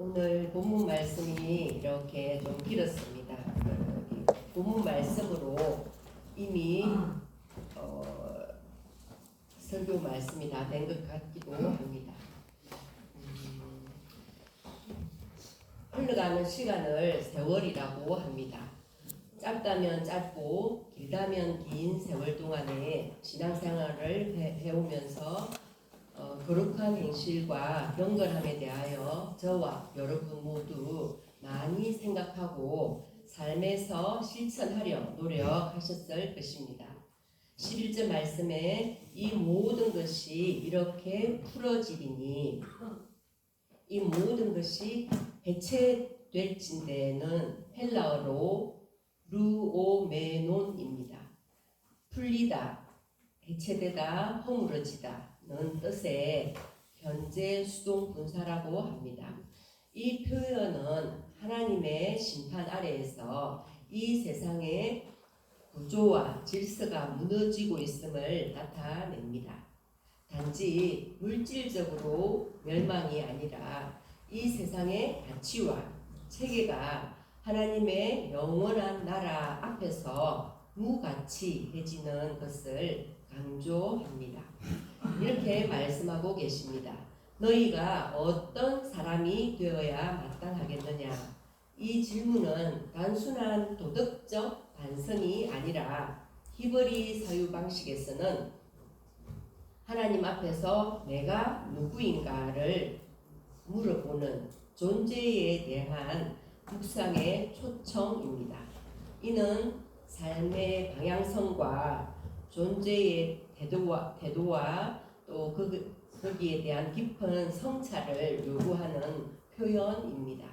오늘 본문 말씀이 이렇게 좀 길었습니다. 본문 말씀으로 이미 설교 말씀이 다 된 것 같기도 합니다. 흘러가는 시간을 세월이라고 합니다. 짧다면 짧고 길다면 긴 세월 동안에 신앙생활을 해오면서 거룩한 행실과 경건함에 대하여 저와 여러분 모두 많이 생각하고 삶에서 실천하려 노력하셨을 것입니다. 11절 말씀에 이 모든 것이 이렇게 풀어지리니, 이 모든 것이 해체될진대는 헬라어로 루오메논입니다. 풀리다, 해체되다, 허물어지다는 뜻의 현재 수동 분사라고 합니다. 이 표현은 하나님의 심판 아래에서 이 세상의 구조와 질서가 무너지고 있음을 나타냅니다. 단지 물질적으로 멸망이 아니라 이 세상의 가치와 체계가 하나님의 영원한 나라 앞에서 무가치해지는 것을 강조합니다. 이렇게 말씀하고 계십니다. 너희가 어떤 사람이 되어야 마땅하겠느냐? 이 질문은 단순한 도덕적 반성이 아니라 히브리 사유 방식에서는 하나님 앞에서 내가 누구인가를 물어보는 존재에 대한 묵상의 초청입니다. 이는 삶의 방향성과 존재의 태도와 또 거기에 대한 깊은 성찰을 요구하는 표현입니다.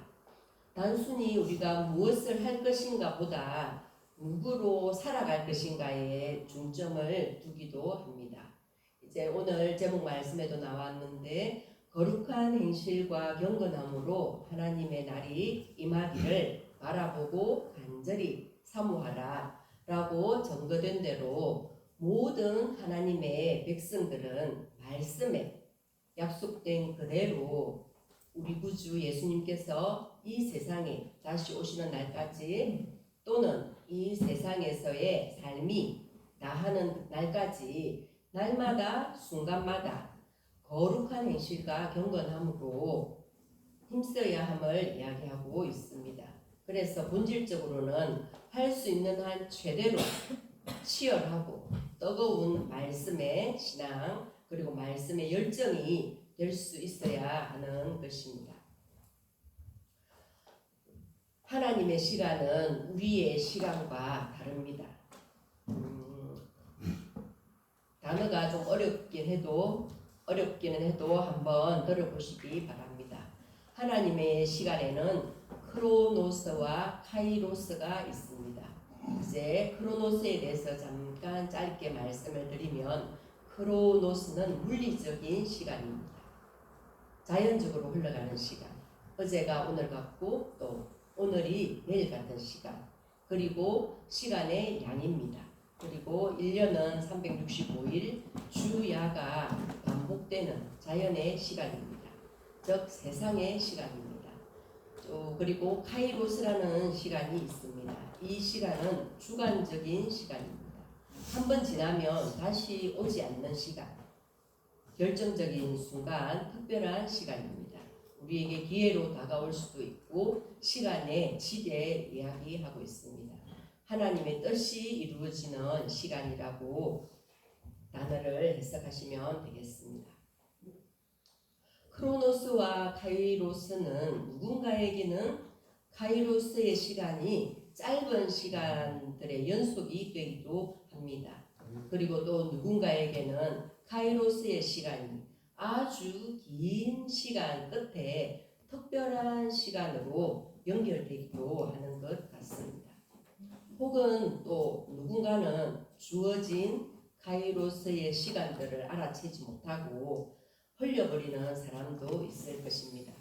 단순히 우리가 무엇을 할 것인가 보다 누구로 살아갈 것인가에 중점을 두기도 합니다. 이제 오늘 제목 말씀에도 나왔는데 거룩한 행실과 경건함으로 하나님의 날이 임하기를 바라보고 간절히 사모하라 라고 전거된 대로 모든 하나님의 백성들은 말씀에 약속된 그대로 우리 구주 예수님께서 이 세상에 다시 오시는 날까지 또는 이 세상에서의 삶이 다하는 날까지 날마다 순간마다 거룩한 행실과 경건함으로 힘써야 함을 이야기하고 있습니다. 그래서 본질적으로는 할 수 있는 한 최대로 치열하고 뜨거운 말씀의 신앙 그리고 말씀의 열정이 될 수 있어야 하는 것입니다. 하나님의 시간은 우리의 시간과 다릅니다. 단어가 좀 어렵기는 해도 한번 들어보시기 바랍니다. 하나님의 시간에는 크로노스와 카이로스가 있습니다. 이제 크로노스에 대해서 잠깐 짧게 말씀을 드리면 크로노스는 물리적인 시간입니다. 자연적으로 흘러가는 시간. 어제가 오늘 같고 또 오늘이 내일 같은 시간. 그리고 시간의 양입니다. 그리고 1년은 365일 주야가 반복되는 자연의 시간입니다. 즉 세상의 시간입니다. 또 그리고 카이로스라는 시간이 있습니다. 이 시간은 주관적인 시간입니다. 한번 지나면 다시 오지 않는 시간. 결정적인 순간, 특별한 시간입니다. 우리에게 기회로 다가올 수도 있고 시간의 지대 이야기하고 있습니다. 하나님의 뜻이 이루어지는 시간이라고 단어를 해석하시면 되겠습니다. 크로노스와 카이로스는 누군가에게는 카이로스의 시간이 짧은 시간들의 연속이 되기도 합니다. 그리고 또 누군가에게는 카이로스의 시간이 아주 긴 시간 끝에 특별한 시간으로 연결되기도 하는 것 같습니다. 혹은 또 누군가는 주어진 카이로스의 시간들을 알아채지 못하고 흘려버리는 사람도 있을 것입니다.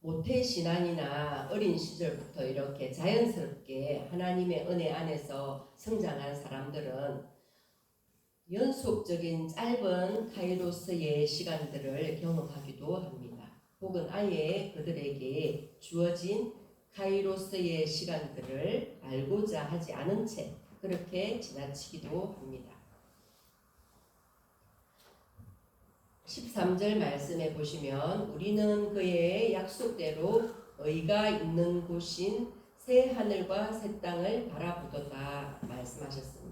모태신앙이나 어린 시절부터 이렇게 자연스럽게 하나님의 은혜 안에서 성장한 사람들은 연속적인 짧은 카이로스의 시간들을 경험하기도 합니다. 혹은 아예 그들에게 주어진 카이로스의 시간들을 알고자 하지 않은 채 그렇게 지나치기도 합니다. 13절 말씀에 보시면 우리는 그의 약속대로 의가 있는 곳인 새 하늘과 새 땅을 바라보도다 말씀하셨습니다.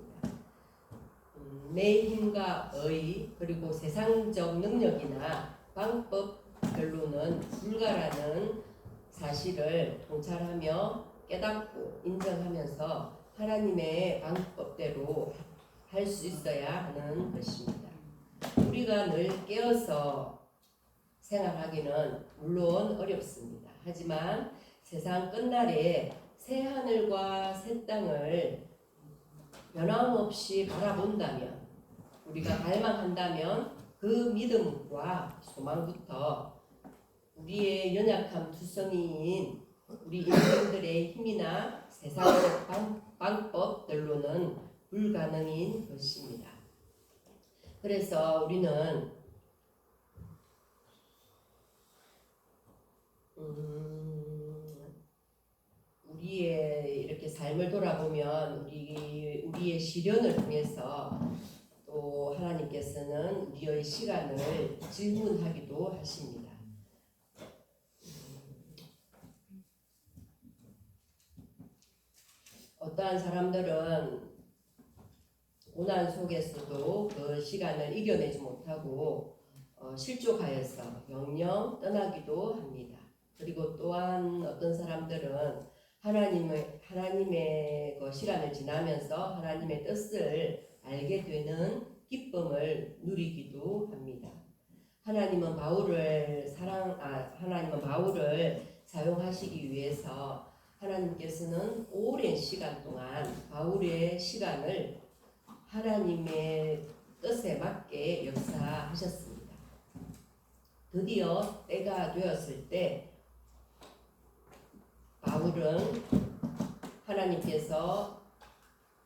내 힘과 의 그리고 세상적 능력이나 방법별로는 불가라는 사실을 통찰하며 깨닫고 인정하면서 하나님의 방법대로 할 수 있어야 하는 것입니다. 우리가 늘 깨어서 생활하기는 물론 어렵습니다. 하지만 세상 끝날에 새 하늘과 새 땅을 변함없이 바라본다면, 우리가 갈망한다면 그 믿음과 소망부터 우리의 연약한 투성이인 우리 인생들의 힘이나 세상의 방법들로는 불가능인 것입니다. 그래서 우리는 우리의 이렇게 삶을 돌아보면 우리의 시련을 통해서 또 하나님께서는 우리의 시간을 질문하기도 하십니다. 어떠한 사람들은 고난 속에서도 그 시간을 이겨내지 못하고 실족하여서 영영 떠나기도 합니다. 그리고 또한 어떤 사람들은 하나님의 그 시간을 지나면서 하나님의 뜻을 알게 되는 기쁨을 누리기도 합니다. 하나님은 바울을 사용하시기 위해서 하나님께서는 오랜 시간 동안 바울의 시간을 하나님의 뜻에 맞게 역사하셨습니다. 드디어 때가 되었을 때 바울은 하나님께서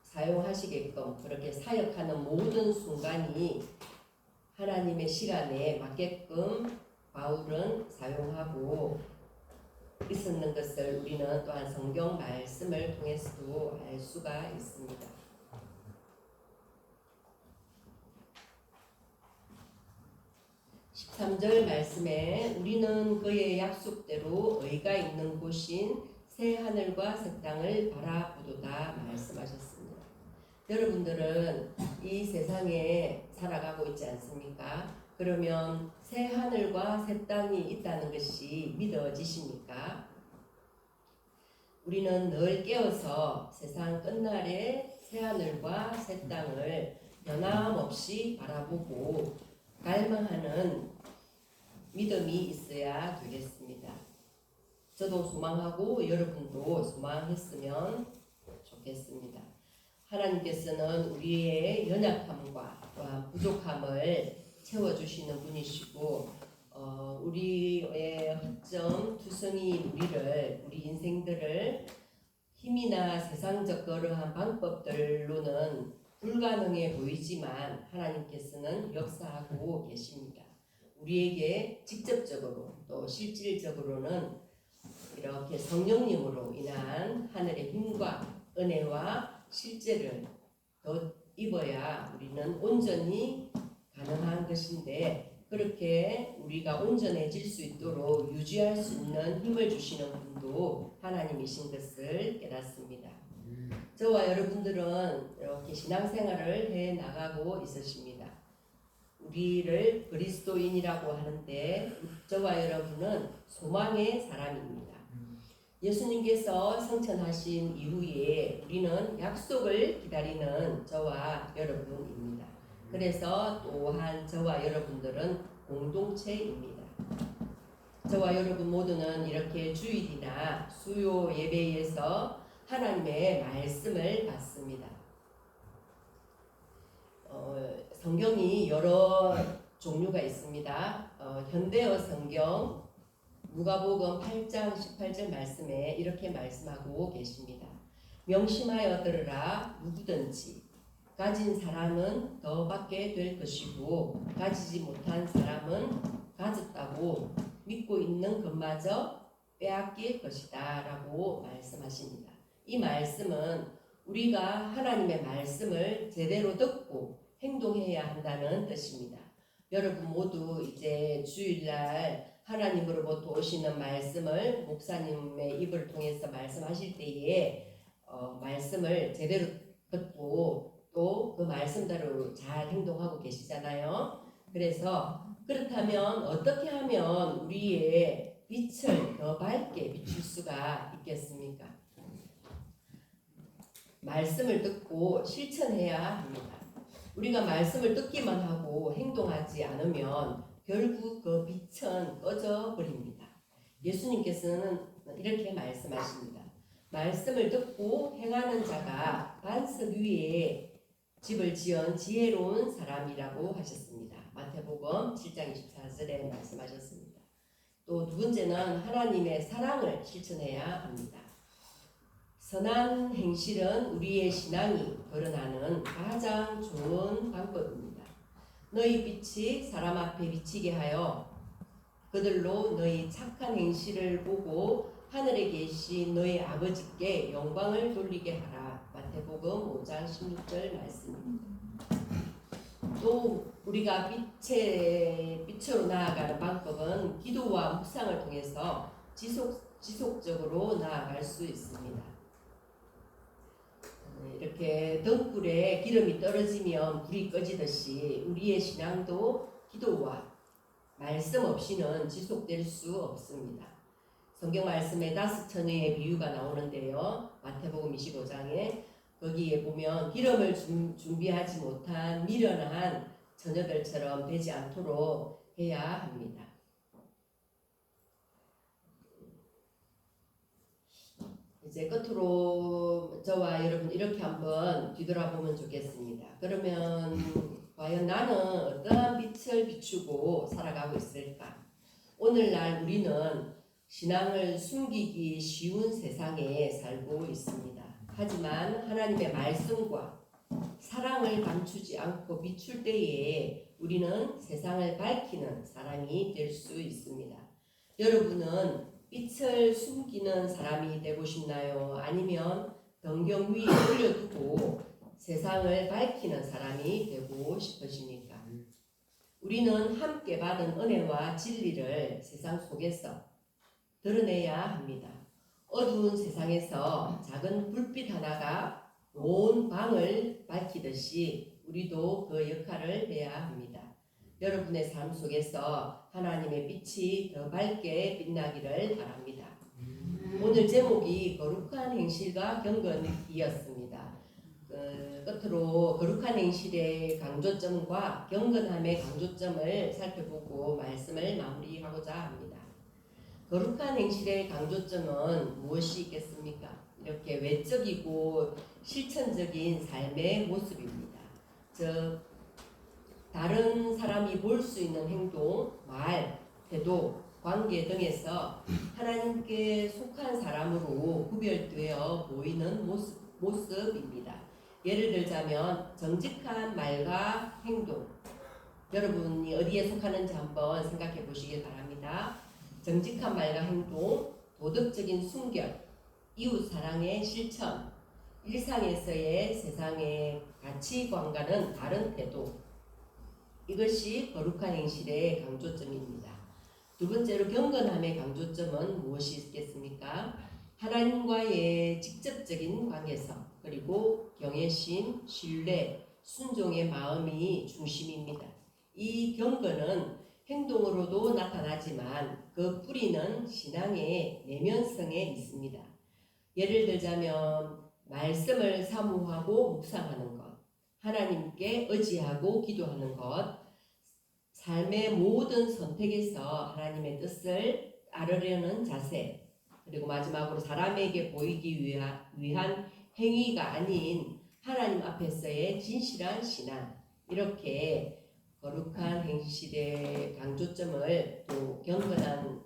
사용하시게끔 그렇게 사역하는 모든 순간이 하나님의 시간에 맞게끔 바울은 사용하고 있었는 것을 우리는 또한 성경 말씀을 통해서도 알 수가 있습니다. 13절 말씀에 우리는 그의 약속대로 의가 있는 곳인 새 하늘과 새 땅을 바라보도다 말씀하셨습니다. 여러분들은 이 세상에 살아가고 있지 않습니까? 그러면 새 하늘과 새 땅이 있다는 것이 믿어지십니까? 우리는 늘 깨어서 세상 끝날에 새 하늘과 새 땅을 변함없이 바라보고 갈망하는 믿음이 있어야 되겠습니다. 저도 소망하고 여러분도 소망했으면 좋겠습니다. 하나님께서는 우리의 연약함과 또한 부족함을 채워주시는 분이시고 우리의 허점 투성이인 우리 인생들을 힘이나 세상적 그러한 방법들로는 불가능해 보이지만 하나님께서는 역사하고 계십니다. 우리에게 직접적으로 또 실질적으로는 이렇게 성령님으로 인한 하늘의 힘과 은혜와 실제를 더 입어야 우리는 온전히 가능한 것인데, 그렇게 우리가 온전해질 수 있도록 유지할 수 있는 힘을 주시는 분도 하나님이신 것을 깨닫습니다. 저와 여러분들은 이렇게 신앙생활을 해 나가고 있으십니다. 우리를 그리스도인이라고 하는데 저와 여러분은 소망의 사람입니다. 예수님께서 성천하신 이후에 우리는 약속을 기다리는 저와 여러분입니다. 그래서 또한 저와 여러분들은 공동체입니다. 저와 여러분 모두는 이렇게 주일이나 수요 예배에서 하나님의 말씀을 받습니다. 성경이 여러 종류가 있습니다. 현대어 성경 누가복음 8장 18절 말씀에 이렇게 말씀하고 계십니다. 명심하여 들으라. 누구든지 가진 사람은 더 받게 될 것이고 가지지 못한 사람은 가졌다고 믿고 있는 것마저 빼앗길 것이다 라고 말씀하십니다. 이 말씀은 우리가 하나님의 말씀을 제대로 듣고 행동해야 한다는 뜻입니다. 여러분 모두 이제 주일날 하나님으로부터 오시는 말씀을 목사님의 입을 통해서 말씀하실 때에 말씀을 제대로 듣고 또 그 말씀대로 잘 행동하고 계시잖아요. 그래서 그렇다면 어떻게 하면 우리의 빛을 더 밝게 비출 수가 있겠습니까? 말씀을 듣고 실천해야 합니다. 우리가 말씀을 듣기만 하고 행동하지 않으면 결국 그 빛은 꺼져 버립니다. 예수님께서는 이렇게 말씀하십니다. 말씀을 듣고 행하는 자가 반석 위에 집을 지은 지혜로운 사람이라고 하셨습니다. 마태복음 7장 24절에 말씀하셨습니다. 또 두 번째는 하나님의 사랑을 실천해야 합니다. 선한 행실은 우리의 신앙이 거론하는 가장 좋은 방법입니다. 너희 빛이 사람 앞에 비치게 하여 그들로 너희 착한 행실을 보고 하늘에 계신 너희 아버지께 영광을 돌리게 하라. 마태복음 5장 16절 말씀입니다. 또 우리가 빛으로 나아가는 방법은 기도와 묵상을 통해서 지속적으로 나아갈 수 있습니다. 이렇게 등불에 기름이 떨어지면 불이 꺼지듯이 우리의 신앙도 기도와 말씀 없이는 지속될 수 없습니다. 성경 말씀에 5처녀의 비유가 나오는데요. 마태복음 25장에 거기에 보면 기름을 준비하지 못한 미련한 처녀들처럼 되지 않도록 해야 합니다. 이제 끝으로 저와 여러분 이렇게 한번 뒤돌아보면 좋겠습니다. 그러면 과연 나는 어떠한 빛을 비추고 살아가고 있을까? 오늘날 우리는 신앙을 숨기기 쉬운 세상에 살고 있습니다. 하지만 하나님의 말씀과 사랑을 감추지 않고 비출 때에 우리는 세상을 밝히는 사람이 될 수 있습니다. 여러분은 빛을 숨기는 사람이 되고 싶나요? 아니면 등경 위에 올려두고 세상을 밝히는 사람이 되고 싶으십니까? 우리는 함께 받은 은혜와 진리를 세상 속에서 드러내야 합니다. 어두운 세상에서 작은 불빛 하나가 온 방을 밝히듯이 우리도 그 역할을 해야 합니다. 여러분의 삶 속에서 하나님의 빛이 더 밝게 빛나기를 바랍니다. 오늘 제목이 거룩한 행실과 경건이었습니다. 끝으로 거룩한 행실의 강조점과 경건함의 강조점을 살펴보고 말씀을 마무리하고자 합니다. 거룩한 행실의 강조점은 무엇이 있겠습니까? 이렇게 외적이고 실천적인 삶의 모습입니다. 즉 다른 사람이 볼 수 있는 행동, 말, 태도, 관계 등에서 하나님께 속한 사람으로 구별되어 보이는 모습입니다. 예를 들자면 정직한 말과 행동. 여러분이 어디에 속하는지 한번 생각해 보시길 바랍니다. 정직한 말과 행동, 도덕적인 순결, 이웃 사랑의 실천, 일상에서의 세상의 가치관과는 다른 태도. 이것이 거룩한 행실의 강조점입니다. 두 번째로 경건함의 강조점은 무엇이 있겠습니까? 하나님과의 직접적인 관계성, 그리고 경외심, 신뢰, 순종의 마음이 중심입니다. 이 경건은 행동으로도 나타나지만 그 뿌리는 신앙의 내면성에 있습니다. 예를 들자면 말씀을 사모하고 묵상하는 것, 하나님께 의지하고 기도하는 것, 삶의 모든 선택에서 하나님의 뜻을 따르려는 자세, 그리고 마지막으로 사람에게 보이기 위한 행위가 아닌 하나님 앞에서의 진실한 신앙, 이렇게 거룩한 행실의 강조점을 또 경건한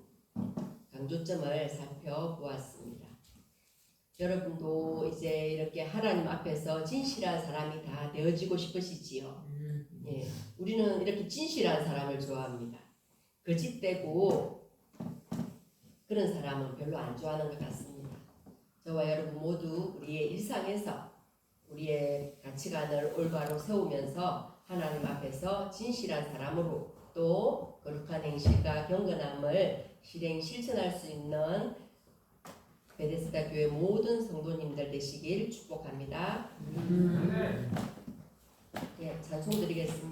강조점을 살펴보았습니다. 여러분도 이제 이렇게 하나님 앞에서 진실한 사람이 다 되어지고 싶으시지요. 예, 우리는 이렇게 진실한 사람을 좋아합니다. 거짓되고 그런 사람은 별로 안 좋아하는 것 같습니다. 저와 여러분 모두 우리의 일상에서 우리의 가치관을 올바로 세우면서 하나님 앞에서 진실한 사람으로 또 거룩한 행실과 경건함을 실천할 수 있는 베데스다 교회 모든 성도님들 되시길 축복합니다. 예, 찬송 드리겠습니다.